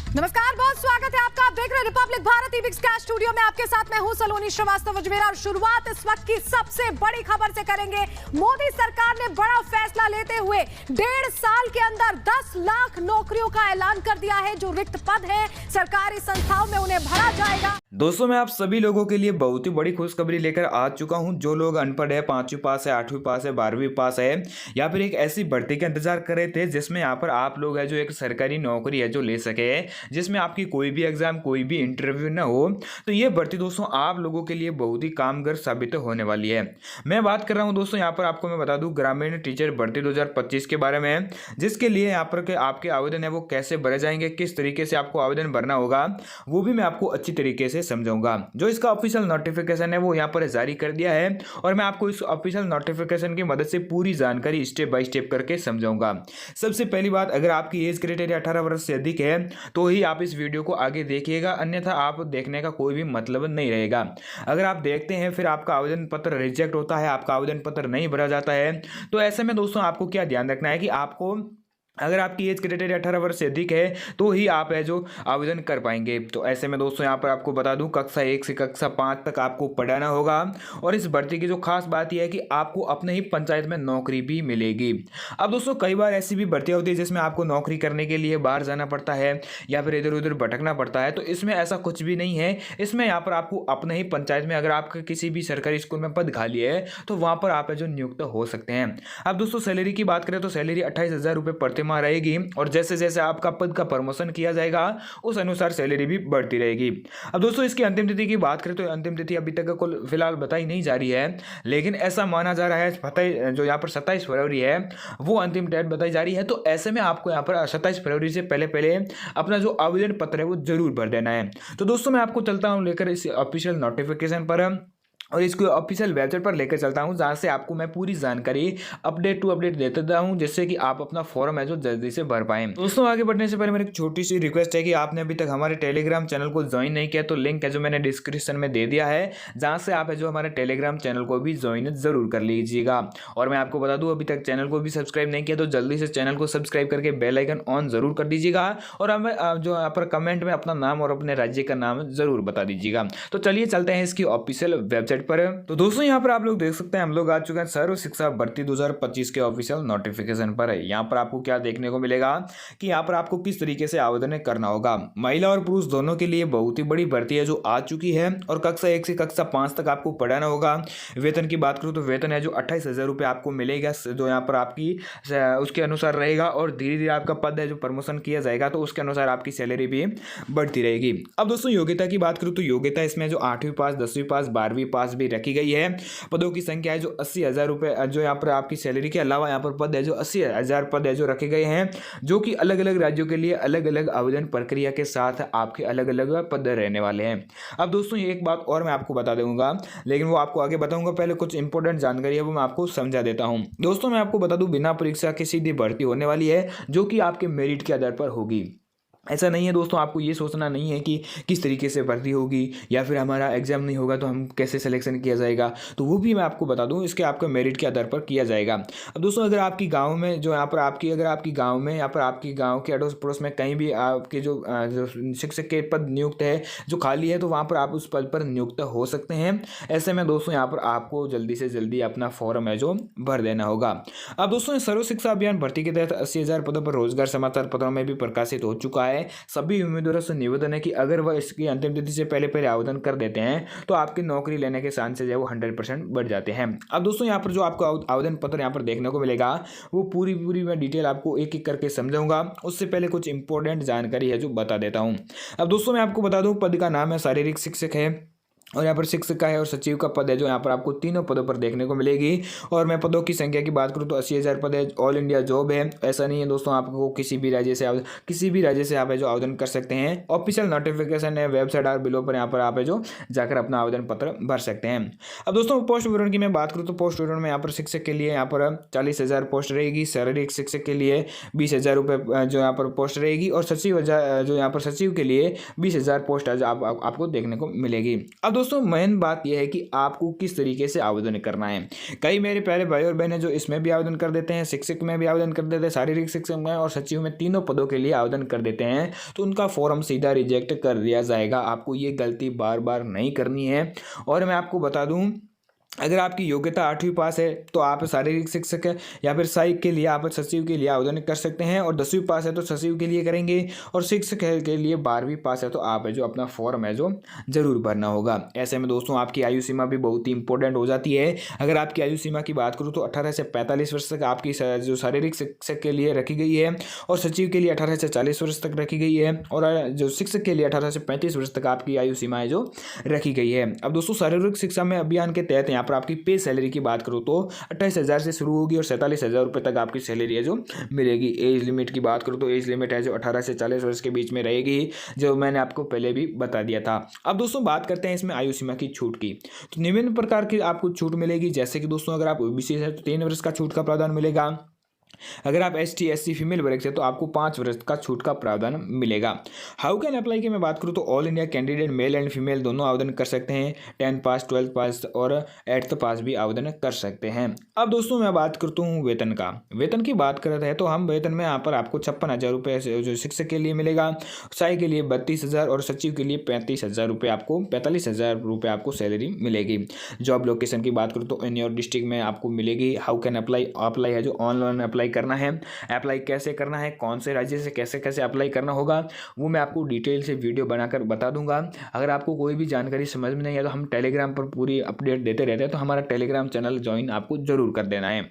नमस्कार, बहुत स्वागत है आपका। आप देख रहे हैं रिपब्लिक भारत ईबिक्स का स्टूडियो में आपके साथ मैं हूं सलोनी श्रीवास्तव अजमेरा। और शुरुआत इस वक्त की सबसे बड़ी खबर से करेंगे। मोदी सरकार ने बड़ा फैसला लेते हुए 1.5 साल के अंदर 10 लाख नौकरियों का ऐलान कर दिया है। जो रिक्त पद है सरकारी संस्थाओं में उन्हें भरा जाएगा। दोस्तों, मैं आप सभी लोगों के लिए बहुत ही बड़ी खुशखबरी लेकर आ चुका हूं। जो लोग अनपढ़ है, 5वीं पास है, 8वीं पास है, 12वीं पास है, या फिर एक ऐसी भर्ती का इंतजार कर रहे थे जिसमें यहाँ पर आप लोग है जो एक सरकारी नौकरी है जो ले सके, जिसमें आपकी कोई भी एग्जाम, कोई भी इंटरव्यू ना हो, तो ये भर्ती दोस्तों आप लोगों के लिए बहुत ही कामगर साबित होने वाली है। मैं बात कर रहा हूँ दोस्तों, यहाँ पर आपको मैं बता दूं ग्रामीण टीचर भर्ती 2025 के बारे में, जिसके लिए यहाँ पर आपके आवेदन है वो कैसे भरे जाएंगे, किस तरीके से आपको आवेदन भरना होगा, वो भी मैं आपको अच्छी तरीके से समझाऊंगा। जो इसका ऑफिशियल नोटिफिकेशन है वो यहाँ पर जारी कर दिया है और मैं आपको इस ऑफिशियल नोटिफिकेशन की मदद से पूरी जानकारी स्टेप बाय स्टेप करके समझाऊंगा। सबसे पहली बात, अगर आपकी एज क्राइटेरिया 18 वर्ष से अधिक है तो ही आप इस वीडियो को आगे देखिएगा, अन्यथा आप देखने का कोई भी मतलब नहीं रहेगा। अगर आप देखते हैं फिर आपका आवेदन पत्र रिजेक्ट होता है, आपका आवेदन पत्र नहीं भरा जाता है, तो ऐसे में दोस्तों आपको क्या ध्यान रखना है कि आपको अगर आपकी एज क्राइटेरिया 18 वर्ष से अधिक है तो ही आप है जो आवेदन कर पाएंगे। तो ऐसे में दोस्तों यहाँ पर आपको बता दूं कक्षा 1 से कक्षा 5 तक आपको पढ़ाना होगा। और इस भर्ती की जो खास बात यह है कि आपको अपने ही पंचायत में नौकरी भी मिलेगी। अब दोस्तों कई बार ऐसी भी भर्तियाँ होती है जिसमें आपको नौकरी करने के लिए बाहर जाना पड़ता है या फिर इधर उधर भटकना पड़ता है, तो इसमें ऐसा कुछ भी नहीं है। इसमें यहाँ पर आपको अपने ही पंचायत में अगर आपका किसी भी सरकारी स्कूल में पद खाली है तो वहाँ पर आप है जो नियुक्त हो सकते हैं। अब दोस्तों सैलरी की बात करें तो सैलरी 28,000 रुपये प्रति माह रहेगी और जैसे जैसे आपका पद का प्रमोशन किया जाएगा उस अनुसार सैलरी भी बढ़ती रहेगी। अब दोस्तों इसकी अंतिम तिथि की बात करें तो अंतिम तिथि अभी तक को फिलहाल बताई नहीं जा रही है, लेकिन ऐसा माना जा रहा है जो यहाँ पर 27 फरवरी है वो अंतिम डेट बताई जा रही है। तो ऐसे में आपको यहाँ पर 27 फरवरी से पहले पहले अपना जो आवेदन पत्र है वो जरूर भर देना है। तो दोस्तों मैं आपको चलता हूँ लेकर इस ऑफिशियल नोटिफिकेशन पर और इसको ऑफिशियल वेबसाइट पर लेकर चलता हूं, जहां से आपको मैं पूरी जानकारी अपडेट टू अपडेट देता हूं, जिससे कि आप अपना फॉर्म है जो जल्दी से भर पाएं। दोस्तों आगे बढ़ने से पहले मेरी एक छोटी सी रिक्वेस्ट है कि आपने अभी तक हमारे टेलीग्राम चैनल को ज्वाइन नहीं किया तो लिंक है जो मैंने डिस्क्रिप्शन में दे दिया है, जहां से आप है जो हमारे टेलीग्राम चैनल को भी ज्वाइन जरूर कर लीजिएगा। और मैं आपको बता दूं अभी तक चैनल को भी सब्सक्राइब नहीं किया तो जल्दी से चैनल को सब्सक्राइब करके बेल आइकन ऑन जरूर कर दीजिएगा और हमें जो यहाँ पर कमेंट में अपना नाम और अपने राज्य का नाम जरूर बता दीजिएगा। तो चलिए चलते हैं इसकी ऑफिशियल वेबसाइट पर। तो दोस्तों यहाँ पर आप लोग देख सकते हैं हम लोग आ चुके हैं सर्व शिक्षा भर्ती 2025 के ऑफिशियल नोटिफिकेशन पर। यहाँ पर आपको क्या देखने को मिलेगा कि यहाँ पर आपको किस तरीके से आवेदन करना होगा। महिला और पुरुष दोनों के लिए बहुत ही बड़ी भर्ती है जो आ चुकी है और कक्षा 1 से कक्षा 5 तक आपको पढ़ाना होगा। वेतन की बात करूँ तो वेतन है जो 28,000 रुपये आपको मिलेगा, जो यहाँ पर आपकी उसके अनुसार रहेगा और धीरे धीरे आपका पद है जो प्रमोशन किया जाएगा तो उसके अनुसार आपकी सैलरी भी बढ़ती रहेगी। अब दोस्तों योग्यता की बात करूँ तो योग्यता इसमें जो 8वीं पास, 10वीं पास, 12वीं पास भी रखी गई है। पदों की संख्या है जो 80,000 रुपये, जो यहाँ पर आपकी सैलरी के अलावा यहाँ पर पद है जो 80,000 पद है जो रखे गए हैं, जो कि अलग अलग राज्यों के लिए अलग अलग आवेदन प्रक्रिया के साथ आपके अलग अलग पद रहने वाले हैं। अब दोस्तों एक बात और मैं आपको बता दूंगा, लेकिन वो आपको आगे बताऊंगा, पहले कुछ इंपॉर्टेंट जानकारी है वो मैं आपको समझा देता हूँ। दोस्तों मैं आपको बता दूं बिना परीक्षा की सीधी भर्ती होने वाली है जो कि आपके मेरिट के आधार पर होगी। ऐसा नहीं है दोस्तों, आपको ये सोचना नहीं है कि किस तरीके से भर्ती होगी या फिर हमारा एग्जाम नहीं होगा तो हम कैसे सिलेक्शन किया जाएगा, तो वो भी मैं आपको बता दूं इसके आपके मेरिट के आधार पर किया जाएगा। अब दोस्तों अगर आपकी गांव में जो यहाँ पर आपकी अगर आपकी गांव में यहाँ पर आपकी गांव के अड़ोस पड़ोस में कहीं भी आपके जो शिक्षक के पद नियुक्त है जो खाली है तो वहाँ पर आप उस पद पर नियुक्त हो सकते हैं। ऐसे में दोस्तों यहाँ पर आपको जल्दी से जल्दी अपना फॉर्म है जो भर देना होगा। अब दोस्तों सर्व शिक्षा अभियान भर्ती के तहत 80,000 पदों पर रोजगार समाचार पत्रों में भी प्रकाशित हो चुका है। सभी उम्मीदवारों से निवेदन है कि अगर वह इसकी अंतिम तिथि से पहले पहले आवेदन कर देते हैं तो आपकी नौकरी लेने के चांसेस है वो 100% बढ़ जाते हैं। अब दोस्तों यहाँ पर जो आपको आवेदन पत्र यहाँ पर देखने को मिलेगा वो पूरी मैं डिटेल आपको एक एक करके समझाऊंगा। उससे पहले कुछ इंपॉर्टेंट जानकारी है जो बता देता हूँ। अब दोस्तों मैं आपको बता दूं पद का नाम है शारीरिक शिक्षक है और यहाँ पर शिक्षक का है और सचिव का पद है जो यहाँ पर आपको तीनों पदों पर देखने को मिलेगी। और मैं पदों की संख्या की बात करूँ तो 80,000 पद है, ऑल इंडिया जॉब है। ऐसा नहीं है दोस्तों, आपको किसी भी राज्य से आप है जो आवेदन कर सकते हैं। ऑफिशियल नोटिफिकेशन है वेबसाइट और बिलो पर यहाँ पर आप है जो जाकर अपना आवेदन पत्र भर सकते हैं। अब दोस्तों पोस्ट विवरण की मैं बात करूँ तो पोस्ट विवरण में यहाँ पर शिक्षक के लिए यहाँ पर 40,000 पोस्ट रहेगी, शारीरिक शिक्षक के लिए 20,000 रुपये जो यहाँ पर पोस्ट रहेगी और सचिव जो यहाँ पर सचिव के लिए 20,000 पोस्ट आपको देखने को मिलेगी। अब दोस्तों मेन बात यह है कि आपको किस तरीके से आवेदन करना है। कई मेरे प्यारे भाई और बहनें जो इसमें भी आवेदन कर देते हैं, शिक्षक में भी आवेदन कर देते हैं, शारीरिक शिक्षक में और सचिव में, तीनों पदों के लिए आवेदन कर देते हैं तो उनका फॉर्म सीधा रिजेक्ट कर दिया जाएगा। आपको ये गलती बार बार नहीं करनी है। और मैं आपको बता दूं, अगर आपकी योग्यता 8वीं पास है तो आप शारीरिक शिक्षक है या फिर सहायक के लिए आप सचिव के लिए आवेदन कर सकते हैं, और 10वीं पास है तो सचिव के लिए करेंगे, और शिक्षक के लिए 12वीं पास है तो आप जो अपना फॉर्म है जो जरूर भरना होगा। ऐसे में दोस्तों आपकी आयु सीमा भी बहुत ही इंपॉर्टेंट हो जाती है। अगर आपकी आयु सीमा की बात करूँ तो 18 से 45 वर्ष तक आपकी जो शारीरिक शिक्षक के लिए रखी गई है, और सचिव के लिए 18 से 40 वर्ष तक रखी गई है, और जो शिक्षक के लिए 18 से 35 वर्ष तक आपकी आयु सीमाएं जो रखी गई है। अब दोस्तों शारीरिक शिक्षा में अभियान के तहत यहाँ पर आपकी पे सैलरी की बात करूँ तो 28,000 से शुरू होगी और 47,000 रुपये तक आपकी सैलरी है जो मिलेगी। एज लिमिट की बात करूँ तो एज लिमिट है जो 18 से 40 वर्ष के बीच में रहेगी, जो मैंने आपको पहले भी बता दिया था। अब दोस्तों बात करते हैं इसमें आयु सीमा की छूट की। तो निम्न प्रकार की आपको छूट मिलेगी, जैसे कि दोस्तों अगर आप ओबीसी है तो 3 वर्ष का छूट का प्रावधान मिलेगा। अगर आप ST SC फीमेल वर्ग से तो आपको 5 वर्ष का छूट का प्रावधान मिलेगा। हाउ कैन अप्लाई की मैं बात करूँ तो all India candidate male and female दोनों आवेदन कर सकते हैं। 10th पास, 12th पास और 8th पास भी आवेदन कर सकते हैं। अब दोस्तों मैं बात करता हूँ वेतन का। वेतन की बात करते हैं तो हम वेतन में यहाँ पर आपको 56,000 रुपये जो शिक्षक के लिए मिलेगा, सहायक के लिए 32,000 और सचिव के लिए 35,000 रुपये आपको 45,000 रुपये आपको सैलरी मिलेगी। जॉब लोकेशन की बात करूँ तो इन योर डिस्ट्रिक्ट में आपको मिलेगी। हाउ कैन अप्लाई है जो ऑनलाइन अप्लाई करना है। अप्लाई कैसे करना है, कौन से राज्य से कैसे कैसे अप्लाई करना होगा, वो मैं आपको डिटेल से वीडियो बनाकर बता दूंगा। अगर आपको कोई भी जानकारी समझ में नहीं है तो हम टेलीग्राम पर पूरी अपडेट देते रहते हैं, तो हमारा टेलीग्राम चैनल ज्वाइन आपको जरूर कर देना है।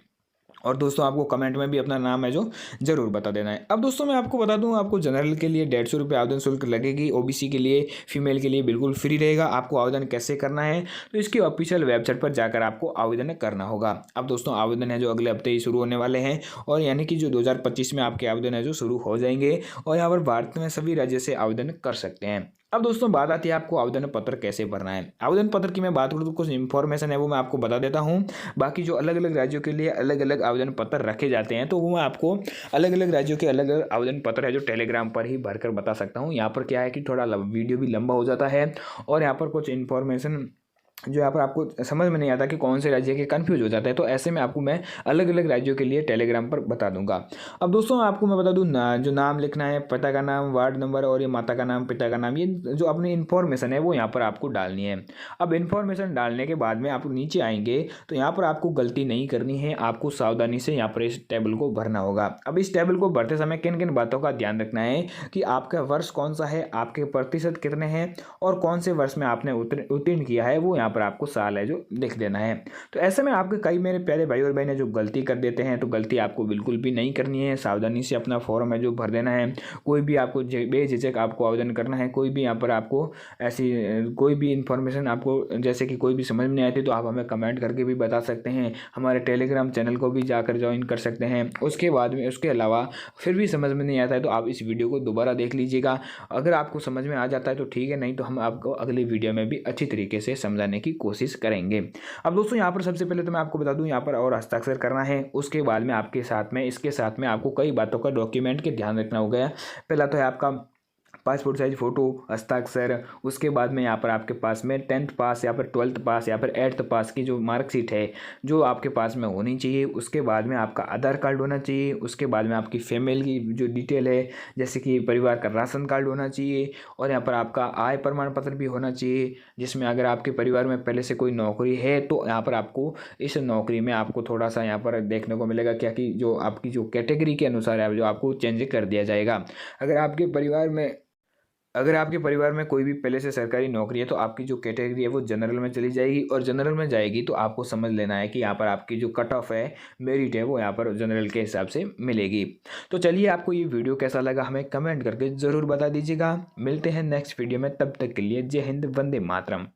और दोस्तों आपको कमेंट में भी अपना नाम है जो जरूर बता देना है। अब दोस्तों मैं आपको बता दूं, आपको जनरल के लिए 150 रुपये आवेदन शुल्क लगेगी। ओबीसी के लिए, फीमेल के लिए बिल्कुल फ्री रहेगा। आपको आवेदन कैसे करना है तो इसकी ऑफिशियल वेबसाइट पर जाकर आपको आवेदन करना होगा। अब दोस्तों आवेदन है जो अगले हफ्ते ही शुरू होने वाले हैं, और यानी कि जो 2025 में आपके आवेदन है जो शुरू हो जाएंगे, और यहाँ पर भारत में सभी राज्य से आवेदन कर सकते हैं। अब दोस्तों बात आती है आपको आवेदन पत्र कैसे भरना है। आवेदन पत्र की मैं बात करूँ तो कुछ इन्फॉर्मेशन है वो मैं आपको बता देता हूँ। बाकी जो अलग अलग राज्यों के लिए अलग अलग आवेदन पत्र रखे जाते हैं तो वो मैं आपको अलग अलग राज्यों के अलग अलग आवेदन पत्र है जो टेलीग्राम पर ही भरकर बता सकता हूँ। यहाँ पर क्या है कि थोड़ा वीडियो भी लंबा हो जाता है, और यहाँ पर कुछ इन्फॉर्मेशन जो यहाँ पर आपको समझ में नहीं आता कि कौन से राज्य के कंफ्यूज हो जाता है, तो ऐसे में आपको मैं अलग अलग राज्यों के लिए टेलीग्राम पर बता दूंगा। अब दोस्तों आपको मैं बता दूं जो नाम लिखना है, पता का नाम, वार्ड नंबर और ये माता का नाम, पिता का नाम, ये जो अपनी इन्फॉर्मेशन है वो यहाँ पर आपको डालनी है। अब इन्फॉर्मेशन डालने के बाद में आप नीचे आएंगे तो यहाँ पर आपको गलती नहीं करनी है, आपको सावधानी से यहाँ पर इस टेबल को भरना होगा। अब इस टेबल को भरते समय किन किन बातों का ध्यान रखना है कि आपका वर्ष कौन सा है, आपके प्रतिशत कितने हैं, और कौन से वर्ष में आपने उत्तीर्ण किया है वो पर आपको साल है जो लिख देना है। तो ऐसे में आपके कई मेरे प्यारे भाई और बहनें जो गलती कर देते हैं, तो गलती आपको बिल्कुल भी नहीं करनी है। सावधानी से अपना फॉर्म है जो भर देना है। कोई भी आपको बेझिझक आपको आवेदन करना है। कोई भी यहाँ पर आपको ऐसी कोई भी इंफॉर्मेशन आपको जैसे कि कोई भी समझ में नहीं आती तो आप हमें कमेंट करके भी बता सकते हैं। हमारे टेलीग्राम चैनल को भी जाकर ज्वाइन कर सकते हैं। उसके बाद में उसके अलावा फिर भी समझ में नहीं आता है तो आप इस वीडियो को दोबारा देख लीजिएगा। अगर आपको समझ में आ जाता है तो ठीक है, नहीं तो हम आपको अगली वीडियो में भी अच्छी तरीके से समझाने की कोशिश करेंगे। अब दोस्तों यहाँ पर सबसे पहले तो मैं आपको बता दूं यहाँ पर और हस्ताक्षर करना है। उसके बाद में आपके साथ में इसके साथ में आपको कई बातों का डॉक्यूमेंट के ध्यान रखना होगा। पहला तो है आपका पासपोर्ट साइज फ़ोटो, हस्ताक्षर। उसके बाद में यहाँ पर आपके पास में 10th पास या फिर 12th पास या फिर 8th पास की जो मार्कशीट है जो आपके पास में होनी चाहिए। उसके बाद में आपका आधार कार्ड होना चाहिए। उसके बाद में आपकी फैमिली की जो डिटेल है जैसे कि परिवार का राशन कार्ड होना चाहिए, और यहाँ पर आपका आय प्रमाण पत्र भी होना चाहिए, जिसमें अगर आपके परिवार में पहले से कोई नौकरी है तो यहाँ पर आपको इस नौकरी में आपको थोड़ा सा यहाँ पर देखने को मिलेगा क्या कि जो आपकी जो कैटेगरी के अनुसार है जो आपको चेंज कर दिया जाएगा। अगर आपके परिवार में कोई भी पहले से सरकारी नौकरी है तो आपकी जो कैटेगरी है वो जनरल में चली जाएगी, और जनरल में जाएगी तो आपको समझ लेना है कि यहाँ पर आपकी जो कट ऑफ है, मेरिट है, वो यहाँ पर जनरल के हिसाब से मिलेगी। तो चलिए आपको ये वीडियो कैसा लगा हमें कमेंट करके ज़रूर बता दीजिएगा। मिलते हैं नेक्स्ट वीडियो में, तब तक के लिए जय हिंद, वंदे मातरम।